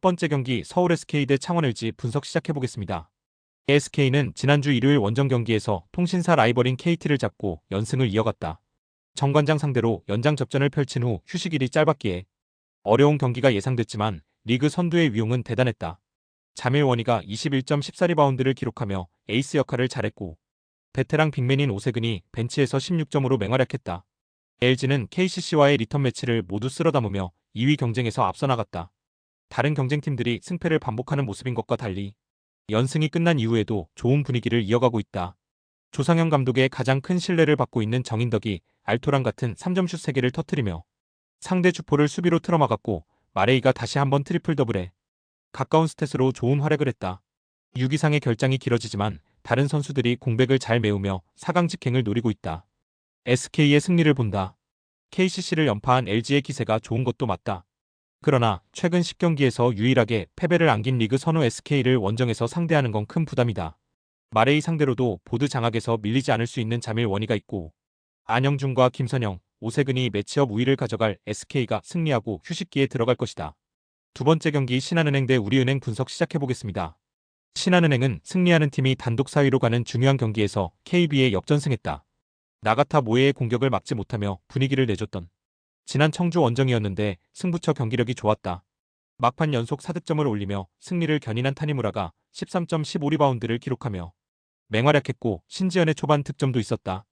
번째 경기 서울 SK 대 창원 LG 분석 시작해보겠습니다. SK는 지난주 일요일 원정 경기에서 통신사 라이벌인 KT를 잡고 연승을 이어갔다. 정관장 상대로 연장 접전을 펼친 후 휴식일이 짧았기에 어려운 경기가 예상됐지만 리그 선두의 위용은 대단했다. 자밀원이가 21.14리바운드를 기록하며 에이스 역할을 잘했고 베테랑 빅맨인 오세근이 벤치에서 16점으로 맹활약했다. LG는 KCC와의 리턴 매치를 모두 쓸어담으며 2위 경쟁에서 앞서 나갔다. 다른 경쟁팀들이 승패를 반복하는 모습인 것과 달리 연승이 끝난 이후에도 좋은 분위기를 이어가고 있다. 조상현 감독의 가장 큰 신뢰를 받고 있는 정인덕이 알토란 같은 3점슛 3개를 터뜨리며 상대 주포를 수비로 틀어막았고 마레이가 다시 한번 트리플 더블에 가까운 스탯으로 좋은 활약을 했다. 6위상의 결장이 길어지지만 다른 선수들이 공백을 잘 메우며 4강 직행을 노리고 있다. SK의 승리를 본다. KCC를 연파한 LG의 기세가 좋은 것도 맞다. 그러나 최근 10경기에서 유일하게 패배를 안긴 리그 선후 SK를 원정에서 상대하는 건 큰 부담이다. 마레이 상대로도 보드 장악에서 밀리지 않을 수 있는 자밀원이가 있고 안영준과 김선영, 오세근이 매치업 우위를 가져갈 SK가 승리하고 휴식기에 들어갈 것이다. 두 번째 경기 신한은행 대 우리은행 분석 시작해보겠습니다. 신한은행은 승리하는 팀이 단독 4위로 가는 중요한 경기에서 KB에 역전승했다. 나가타 모에의 공격을 막지 못하며 분위기를 내줬던 지난 청주 원정이었는데 승부처 경기력이 좋았다. 막판 연속 4득점을 올리며 승리를 견인한 타니무라가 13.15리바운드를 기록하며 맹활약했고 신지연의 초반 득점도 있었다.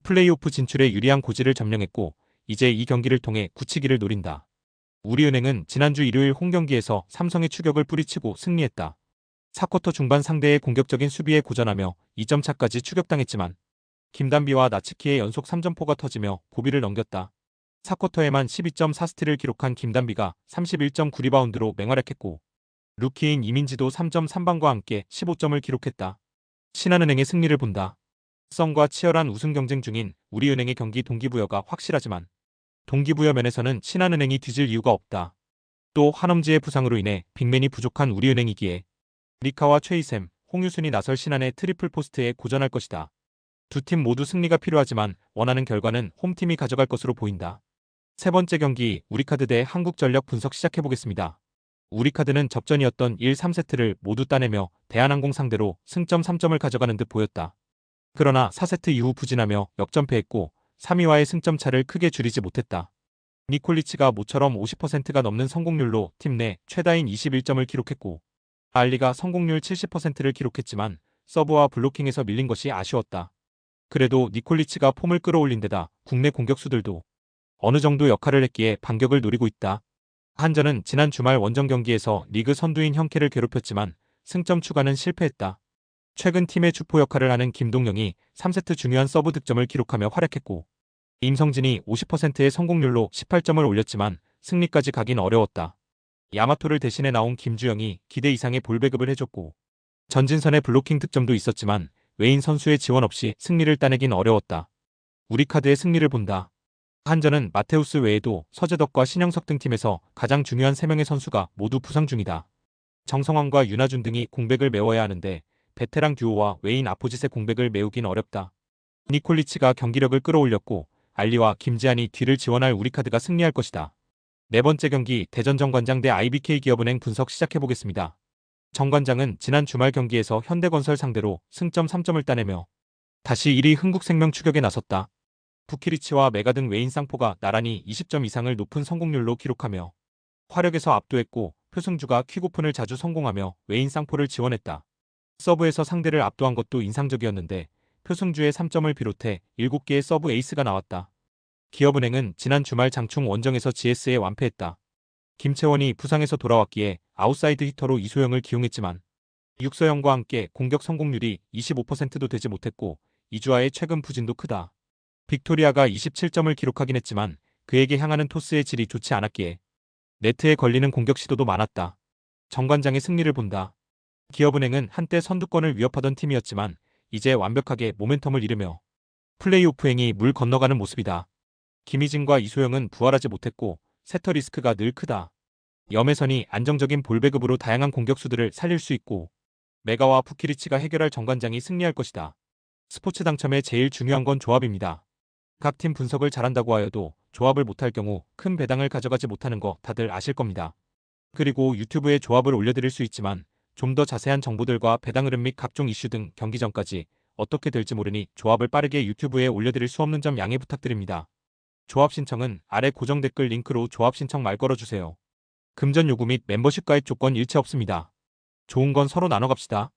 플레이오프 진출에 유리한 고지를 점령했고 이제 이 경기를 통해 굳히기를 노린다. 우리은행은 지난주 일요일 홈경기에서 삼성의 추격을 뿌리치고 승리했다. 4쿼터 중반 상대의 공격적인 수비에 고전하며 2점 차까지 추격당했지만 김단비와 나츠키의 연속 3점포가 터지며 고비를 넘겼다. 4쿼터에만 12.4스틸을 기록한 김단비가 31.9리바운드로 맹활약했고 루키인 이민지도 3.3방과 함께 15점을 기록했다. 신한은행의 승리를 본다. 썸과 치열한 우승 경쟁 중인 우리은행의 경기 동기부여가 확실하지만 동기부여 면에서는 신한은행이 뒤질 이유가 없다. 또 한엄지의 부상으로 인해 빅맨이 부족한 우리은행이기에 리카와 최희샘, 홍유순이 나설 신한의 트리플 포스트에 고전할 것이다. 두 팀 모두 승리가 필요하지만 원하는 결과는 홈팀이 가져갈 것으로 보인다. 세 번째 경기 우리카드 대 한국전력 분석 시작해보겠습니다. 우리카드는 접전이었던 1, 3세트를 모두 따내며 대한항공 상대로 승점 3점을 가져가는 듯 보였다. 그러나 4세트 이후 부진하며 역전패했고 3위와의 승점 차를 크게 줄이지 못했다. 니콜리치가 모처럼 50%가 넘는 성공률로 팀 내 최다인 21점을 기록했고 알리가 성공률 70%를 기록했지만 서브와 블로킹에서 밀린 것이 아쉬웠다. 그래도 니콜리치가 폼을 끌어올린 데다 국내 공격수들도 어느 정도 역할을 했기에 반격을 노리고 있다. 한전은 지난 주말 원정 경기에서 리그 선두인 형캐를 괴롭혔지만 승점 추가는 실패했다. 최근 팀의 주포 역할을 하는 김동영이 3세트 중요한 서브 득점을 기록하며 활약했고 임성진이 50%의 성공률로 18점을 올렸지만 승리까지 가긴 어려웠다. 야마토를 대신해 나온 김주영이 기대 이상의 볼배급을 해줬고 전진선의 블로킹 득점도 있었지만 외인 선수의 지원 없이 승리를 따내긴 어려웠다. 우리카드의 승리를 본다. 한전은 마테우스 외에도 서재덕과 신영석 등 팀에서 가장 중요한 3명의 선수가 모두 부상 중이다. 정성환과 윤하준 등이 공백을 메워야 하는데 베테랑 듀오와 외인 아포짓의 공백을 메우긴 어렵다. 니콜리치가 경기력을 끌어올렸고 알리와 김지한이 뒤를 지원할 우리카드가 승리할 것이다. 네 번째 경기 대전 정관장 대 IBK 기업은행 분석 시작해보겠습니다. 정관장은 지난 주말 경기에서 현대건설 상대로 승점 3점을 따내며 다시 1위 흥국생명 추격에 나섰다. 부키리치와 메가 등 외인 쌍포가 나란히 20점 이상을 높은 성공률로 기록하며 화력에서 압도했고 표승주가 퀵오픈을 자주 성공하며 외인 쌍포를 지원했다. 서브에서 상대를 압도한 것도 인상적이었는데 표승주의 3점을 비롯해 7개의 서브 에이스가 나왔다. 기업은행은 지난 주말 장충 원정에서 GS에 완패했다. 김채원이 부상에서 돌아왔기에 아웃사이드 히터로 이소영을 기용했지만 육서영과 함께 공격 성공률이 25%도 되지 못했고 이주아의 최근 부진도 크다. 빅토리아가 27점을 기록하긴 했지만 그에게 향하는 토스의 질이 좋지 않았기에 네트에 걸리는 공격 시도도 많았다. 정관장의 승리를 본다. 기업은행은 한때 선두권을 위협하던 팀이었지만 이제 완벽하게 모멘텀을 잃으며 플레이오프행이 물 건너가는 모습이다. 김희진과 이소영은 부활하지 못했고 세터 리스크가 늘 크다. 염혜선이 안정적인 볼배급으로 다양한 공격수들을 살릴 수 있고 메가와 푸키리치가 해결할 정관장이 승리할 것이다. 스포츠 당첨에 제일 중요한 건 조합입니다. 각 팀 분석을 잘한다고 하여도 조합을 못할 경우 큰 배당을 가져가지 못하는 거 다들 아실 겁니다. 그리고 유튜브에 조합을 올려드릴 수 있지만 좀 더 자세한 정보들과 배당 흐름 및 각종 이슈 등 경기 전까지 어떻게 될지 모르니 조합을 빠르게 유튜브에 올려드릴 수 없는 점 양해 부탁드립니다. 조합 신청은 아래 고정 댓글 링크로 조합 신청 말 걸어주세요. 금전 요구 및 멤버십 가입 조건 일체 없습니다. 좋은 건 서로 나눠 갑시다.